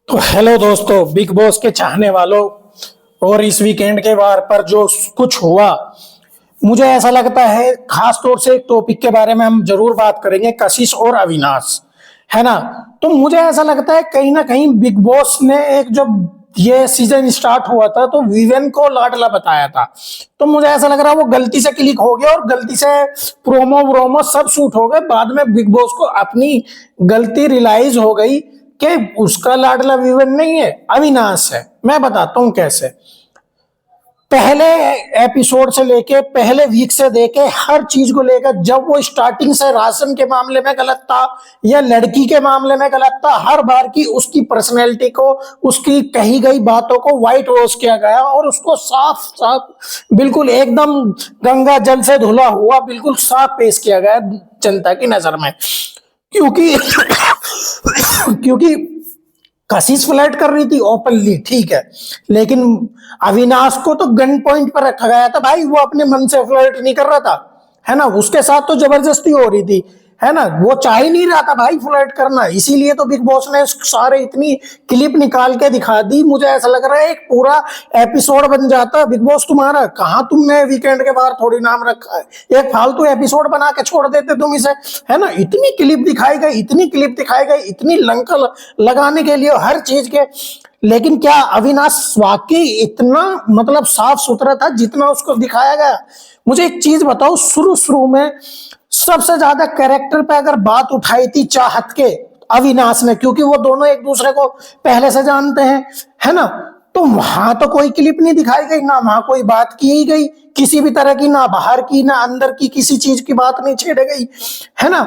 तो हेलो दोस्तों, big boss के चाहने वालों, और इस वीकेंड के वार पर जो कुछ हुआ, मुझे ऐसा लगता है खास तौर से एक टॉपिक के बारे में हम जरूर बात करेंगे, कशिश और अविनाश, है ना। तो मुझे ऐसा लगता है कहीं ना कहीं बिग बॉस ने एक जब ये सीजन स्टार्ट हुआ था तो विवेन को लाडला बताया था। तो मुझे ऐसा लग रहा है वो गलती से क्लिक हो गया और गलती से प्रोमो व्रोमो सब शूट हो गए। बाद में बिग बॉस को अपनी गलती रियलाइज हो गई कि उसका लाडला विवेन नहीं है, अविनाश है। मैं बताता हूं कैसे। पहले एपिसोड से लेके पहले वीक से देखे हर चीज को लेकर, जब वो स्टार्टिंग से राशन के मामले में गलत था या लड़की के मामले में गलत था, हर बार की उसकी पर्सनैलिटी को, उसकी कही गई बातों को व्हाइट वॉश किया गया और उसको साफ साफ बिल्कुल एकदम गंगा जल से धुला हुआ बिल्कुल साफ पेश किया गया जनता की नजर में। क्योंकि क्योंकि कशिश फ्लर्ट कर रही थी ओपनली, ठीक है, लेकिन अविनाश को तो गन पॉइंट पर रखा गया था। भाई वो अपने मन से फ्लर्ट नहीं कर रहा था, है ना। उसके साथ तो जबरदस्ती हो रही थी, है ना। वो चाह ही नहीं रहा था भाई फ्लर्ट करना, इसीलिए तो बिग बॉस ने सारे इतनी क्लिप निकाल के दिखा दी। मुझे ऐसा लग रहा है एक पूरा एपिसोड बन जाता बिग बॉस तुम्हारा। कहाँ तुमने वीकेंड के बाद थोड़ी नाम रखा है, एक फालतू एपिसोड बना के छोड़ देते तुम इसे, है ना। इतनी क्लिप दिखाई गई, इतनी क्लिप दिखाई गई, इतनी लंका लगाने के लिए हर चीज के। लेकिन क्या अविनाश वाकई इतना मतलब साफ सुथरा था जितना उसको दिखाया गया? मुझे एक चीज बताओ, शुरू शुरू में सबसे ज्यादा कैरेक्टर पे अगर बात उठाई थी चाहत के अविनाश ने, क्योंकि वो दोनों एक दूसरे को पहले से जानते हैं, है ना। तो वहां तो कोई क्लिप नहीं दिखाई गई, ना वहां कोई बात की ही गई किसी भी तरह की, ना बाहर की ना अंदर की, किसी चीज की बात नहीं छेड़ी गई, है ना।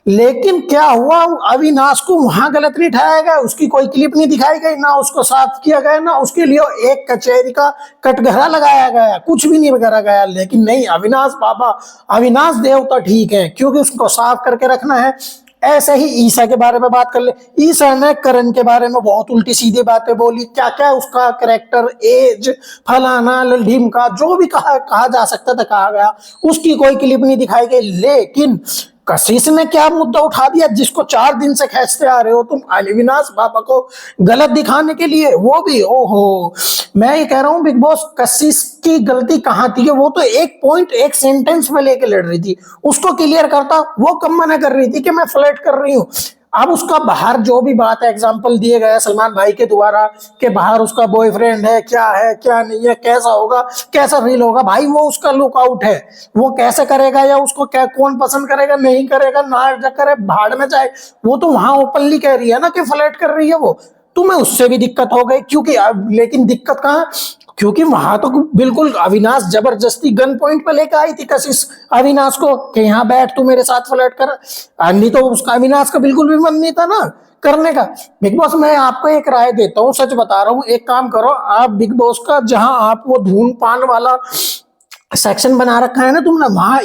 लेकिन क्या हुआ, अविनाश को वहां गलत नहीं ठहराया गया, उसकी कोई क्लिप नहीं दिखाई गई, ना उसको साफ किया गया, ना उसके लिए एक कचहरी का कटघरा लगाया गया, कुछ भी नहीं करा गया। लेकिन नहीं, अविनाश बाबा, अविनाश देवता ठीक है, क्योंकि उसको साफ करके रखना है। ऐसे ही ईसा के बारे में बात कर ले। ईसा ने करण के बारे में बहुत उल्टी सीधी बातें बोली, क्या क्या उसका करेक्टर, एज, फलाना ढीमका, जो भी कहा जा सकता था कहा गया। उसकी कोई क्लिप नहीं दिखाई गई। लेकिन कशिश ने क्या मुद्दा उठा दिया जिसको 4 दिन से खींचते आ रहे हो तुम अविनाश बाबा को गलत दिखाने के लिए, वो भी ओहो। मैं ये कह रहा हूं बिग बॉस, कशिश की गलती कहां थी? वो तो एक पॉइंट एक सेंटेंस में लेके लड़ रही थी, उसको क्लियर करता। वो कब मना कर रही थी कि मैं फ्लर्ट कर रही हूँ। अब उसका बाहर जो भी बात है, एग्जाम्पल दिए गए सलमान भाई के द्वारा कि बाहर उसका बॉयफ्रेंड है क्या नहीं है, कैसा होगा, कैसा फील होगा, भाई वो उसका लुकआउट है। वो कैसे करेगा या उसको क्या कौन पसंद करेगा नहीं करेगा, ना करे भाड़ में जाए, वो तो वहां ओपनली कह रही है ना कि फ्लर्ट कर रही है वो। तुम्हें उससे भी दिक्कत हो गई, क्योंकि लेकिन दिक्कत कहाँ, क्योंकि वहां तो बिल्कुल अविनाश जबरदस्ती गन पॉइंट पे लेकर आई थी कशिश अविनाश को कि यहाँ बैठ तू मेरे साथ फ्लर्ट कर। नहीं तो उसका अविनाश का बिल्कुल भी मन नहीं था ना करने का। बिग बॉस मैं आपको एक राय देता हूँ, सच बता रहा हूँ, एक काम करो आप बिग बॉस का, जहां आप वो धूम्रपान वाला सेक्शन बना रखा है ना तुमने, वहां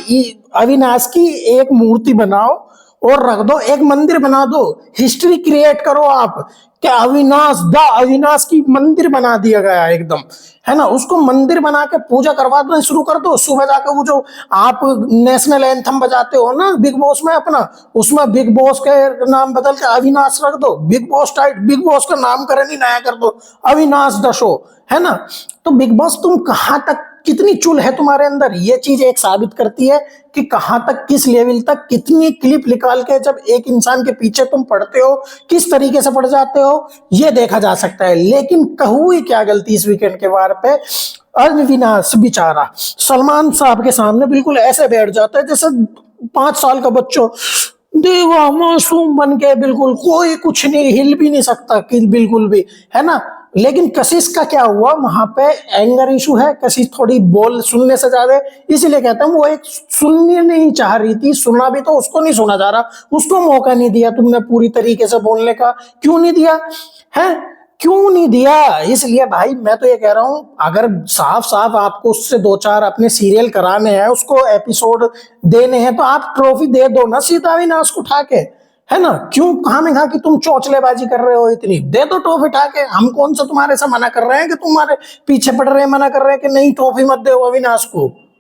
अविनाश की एक मूर्ति बनाओ और रख दो, एक मंदिर बना दो, हिस्ट्री क्रिएट करो आप कि अविनाश द अविनाश की मंदिर बना दिया गया एकदम, है ना। उसको मंदिर बना के पूजा करवाना शुरू कर दो। सुबह जाकर वो जो आप नेशनल एंथम बजाते हो ना बिग बॉस में अपना, उसमें बिग बॉस के नाम बदल के अविनाश रख दो। बिग बॉस का नामकरण ही नया कर दो, अविनाश द शो, है ना। तो बिग बॉस तुम कहां तक, कितनी चुल है तुम्हारे अंदर, ये चीज एक साबित करती है कि कहां तक, किस लेवल तक, कितनी क्लिप निकाल के जब एक इंसान के पीछे तुम पढ़ते हो किस तरीके से पढ़ जाते हो, ये देखा जा सकता है। लेकिन हुई क्या गलती इस वीकेंड के वार पे, अविनाश बेचारा सलमान साहब के सामने बिल्कुल ऐसे बैठ जाता है जैसे 5 साल का बच्चों, देवा मासूम बन के, बिल्कुल कोई कुछ नहीं, हिल भी नहीं सकता कि बिल्कुल भी, है ना। लेकिन कशिश का क्या हुआ, वहां पे एंगर इशू है, कशिश थोड़ी बोल सुनने से ज्यादा, इसीलिए कहता हूं वो एक सुनने नहीं चाह रही थी। सुना भी तो उसको नहीं सुना जा रहा, उसको मौका नहीं दिया तुमने पूरी तरीके से बोलने का। क्यों नहीं दिया है, क्यों नहीं दिया? इसलिए भाई मैं तो ये कह रहा हूं, अगर साफ साफ आपको उससे 2-4 अपने सीरियल कराने हैं, उसको एपिसोड देने हैं, तो आप ट्रॉफी दे दो ना सीधा अविनाश को उठा के, है ना। क्यों कहा में कहा कि तुम चौचलेबाजी कर रहे हो, इतनी दे दो ट्रॉफी उठा के। हम कौन सा तुम्हारे से मना कर रहे हैं कि तुम्हारे पीछे पड़ रहे हैं, मना कर रहे हैं कि नहीं ट्रॉफी मत दो अविनाश को।